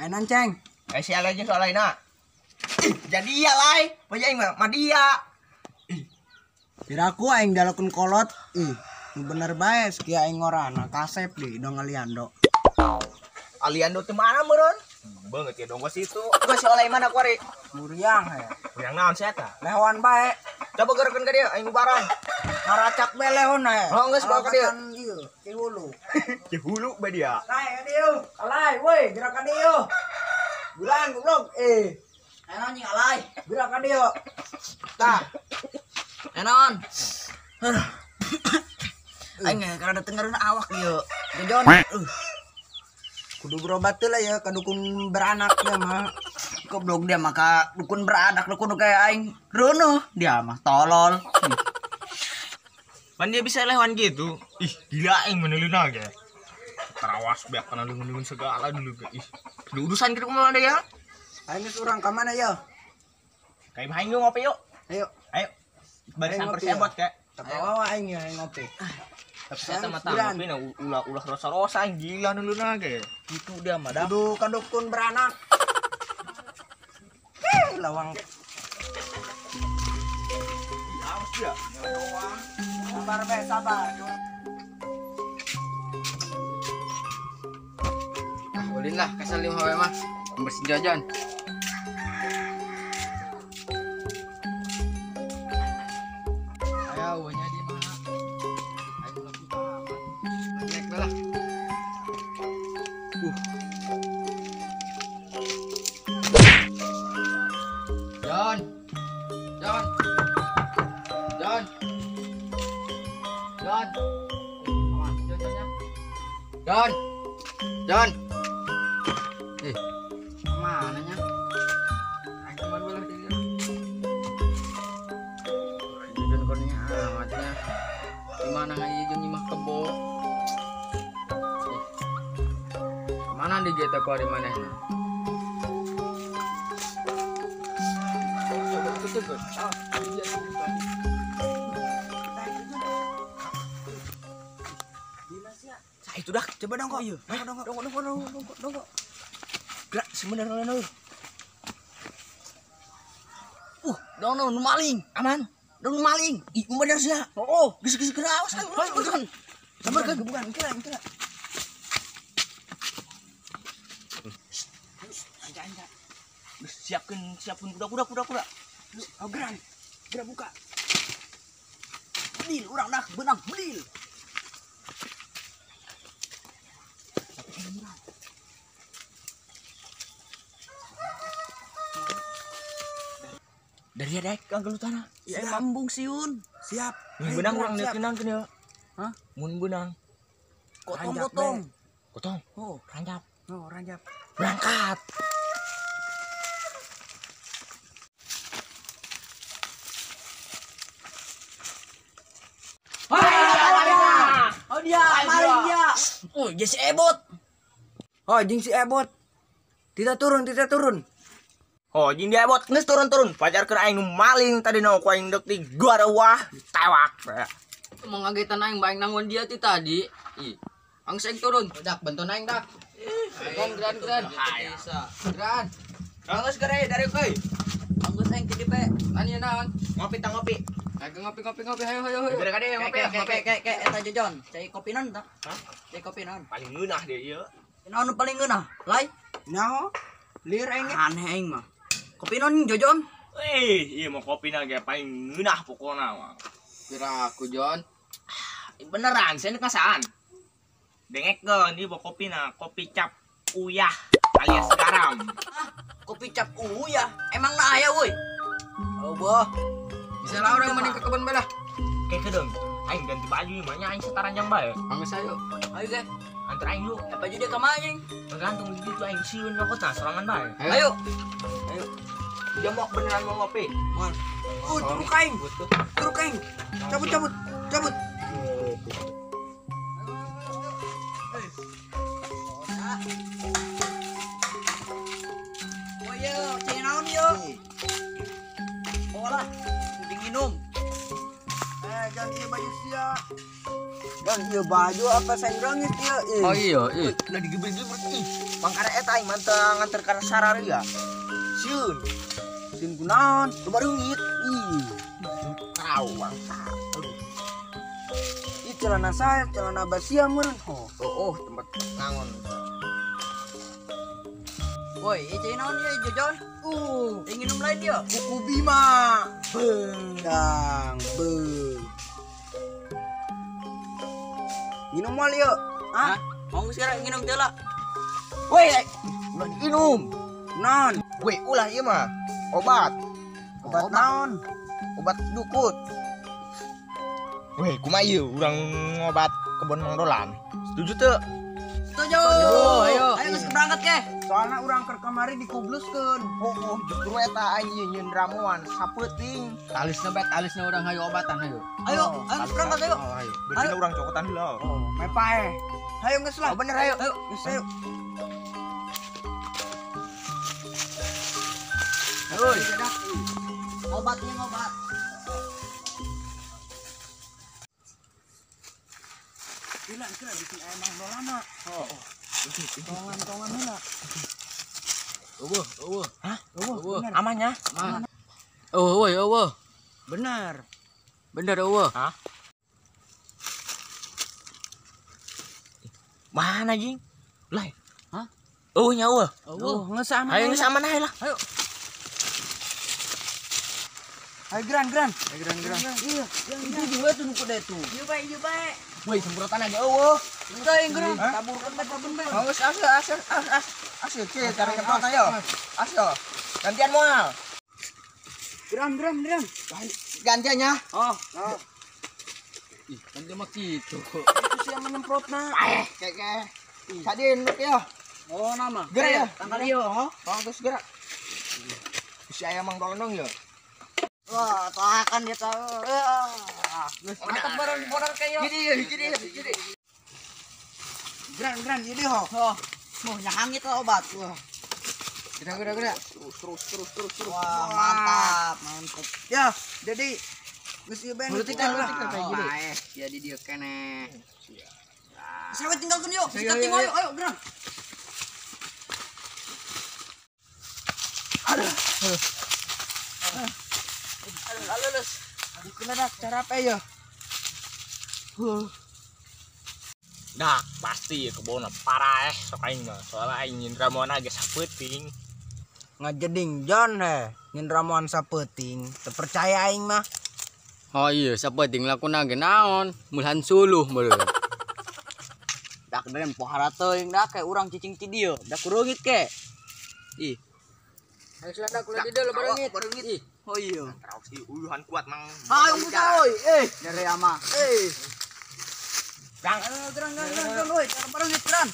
Ai nanceng. Sial aja soal lainnya. Jadi ya lai, pajang mah dia. Kiraku aing dalekun kolot. Bener bae sekia aing ngorana kasep di dong Aliando. Aliando teh mana meureun? Banget ya dong gua situ. Gua si oleh mana kuari? Muriang ya. Muriang naon sia tah? Lehoan bae. Coba geurkeun ka dieu aing barang. Ngaracak bae lehon ya. Oh geus bawa ka dieu. Ki hulu. Ki hulu bae dia. Lai ka dieu. Alai woi, gerak ka dieu. Bulan goblok. Enon nying alai. Gerak ka dieu. Tah. Enon. Aing karena dengerin awak dieu. Jojon. Kudu berobat lah ya ke dukun beranak dia mah. Goblok dia maka dukun beranak dukun kayak aing rono dia mah tolol. Pan dia bisa lewan gitu. Ih, gila aing meneluna ge. Terawas beak kana leungeun segala dulu ge. Ih, urusan kitu mah ya. Aing geus urang ka mana ya? Kayak aing ngopi yuk. Ayo. Ayo. Barisan persebot ke. Tapawa aing ya ngopi. Tapi saya sama tamu pina ulah rosa-rosa gila nuluna ge. Itu dia mah dah. Kudu ka dukun beranak. Lawang. Awas dia. Sabar be, sabar. Ulin lah kasal 5 we mah. Bersih jajan. Ayo wanya di mana? Ayo lagi aman. Naik lah. John. John. John. John. Aman, Johnnya. John. John. Mana nya? Ayo teman belah dia. John kornya alamatnya. Di mana aja John nyimah kebo? Mana di kita kau di mana? Itu dah, coba dong kok. Dong. Gerak sebenarnya nu. Dong maling, aman. Dong maling. Ih, bener sih. Oh, geus gerak awas. Sabar kan, bukan kira. Anja. Siapkan kuda. Oh, gerak buka. Bedil urang dah, benang bedil. Dari ada kang gelutana. Ya mambung siun. Siap. Mun benang urang neukeunang kene. Hah? Mun benang. Kotong. Oh, ranjap. Oh, ranjap. Berangkat. Oh dia, maling dia. Oh, dia si Ebot. Oh, jeung si Ebot. Tidak turun. Oh, jeung dia Ebot geus turun. Pajarkeun aing maling tadi nu ku aing deuk di gua wah tewak. Mengagetan aing baeng nangon dia ti tadi. Ih. Ang seng turun. Dak bantu naik dak. Gran. Gran. Anggus gerai dari koy. Ang seng kidi pe. Ani naon? Ngopi tang ngopi. Ayo ngopi. Ayo. Geura ka dieu ngopi. Kayak eta jojon. Cai kopi non tak? Hah? Cai kopi non. Paling ngeunah deh ieu. Naon paling ngeunah? Lai. Nyaho? Lir aing. Aneh aing mah. Kopi non jojon. Iya mau kopi na ge paling ngeunah pokona mah. Kira aku Jon. Beneran, saya kasaan. Dengekkeun ieu kopi na, kopi cap uyah alias garam. Kopi cap ya. Emang na aya woi. Oh boh. Bisa lah orang mending ke kebun belah. Kayak kedeng. Aing ganti baju ieu mah nya aing setaranjang bae. Angges ayo. Ayo ge. Antar aing yuk. Apa jadi ka anjing? Tergantung di ditu aing sieun nyokotna sorangan bae. Ayo. Jambok beneran mau ngopi. Man. Turuk aing. Turuk aing. Cabut. Oh yo, cai naon yo? Bola. Minum. Ganti baju sia. Ganti baju apa sengrongit ieu? Oh iya. Udah digebel-gebel ih. Pangkara eta aing nganter ka Sararia. Sieun kunaon? Coba reungit. Ih. Tahu bangsa. Ih celana saya, celana basia meureun. Oh, tempat ngangon. Woi, cai naon ye Jojon? Minum lain dia. Kuku Bima. Bang. Minum mal yuk. Hah? Mau sekarang minum tela. Woi, ulah diinum. Non. Woi, ulah ieu mah. Obat naon? Obat dukut. Weh, kumaha ieu urang ngobat kebon Mang Dolan. Setuju teu? Setuju. Ayo geus berangkat ke. Soalnya urang keur kamari dikubluskeun. Oh, justru eta anjeun nyeun ramuan sapeuting. Alisna urang hayu obatan hayu. Ayo berangkat ayo. Ayo. Berarti urang cokotan heula. Oh, mepae. Hayo geus lah. Bener ayo. Geus ayo. Ayo, obatnya ngobat. Bilang kira bikin ayam Mang Dolan. Tongan heula. Hah? Amannya? Aman. Eueuh. Bener. Bener eueuh. Hah? Mana jing? Lai. Hah? Nya eueuh. Geus aman. Ayo geus aman ae lah. Ayo. Ayo Gran. Iya, yang juga tuh kuda tuh. Ieu bae. Woi, semprotan aja eueuh. Udah yang geram. Taburkan be. Awas asal ce cara nyemprot ayo. Asal. Gantian moal. Geram. Gantiannya. Oh. Ih, kan dia mah kitu. Itu sih yang menyemprotna. Kayak. Sadin ya. Oh, nama. Gerak ya. Tanggal ieu, oh. Terus gerak. Si ayam Mang Dolan ya. Wah, tahan dia tahu. Mantap barang modal kayak. Gini. Gran, ini ho. Mau nyahangit obat. Wah. Gerak. Terus. Wah, mantap. Ya, jadi geus ieu ben. Mulutikan kayak gini. Jadi dia kene. Saya tinggalkan yuk. Sikat ting ayo, Gran. Aduh. Kena dak cara apa ya? Dak pasti kebona parah sok aing mah. Soalnya aing nyin ramuanage sapeuting. Ngajeding Jon nyin ramuan sapeuting. Teu percaya aing mah. Oh iya, sapeting lakuna ge naon? Mulhan suluh meureun. Dak den pohara teuing dak kayak urang cicing ti dieu. Dak kureungit ke. Ih. Ayo silakan kula di deul bareungit. Ih. Oh iya. Terus si uyuhan kuat Mang. Ayo muda oi. Dari ama. Gran, oi, cara bareungit Gran.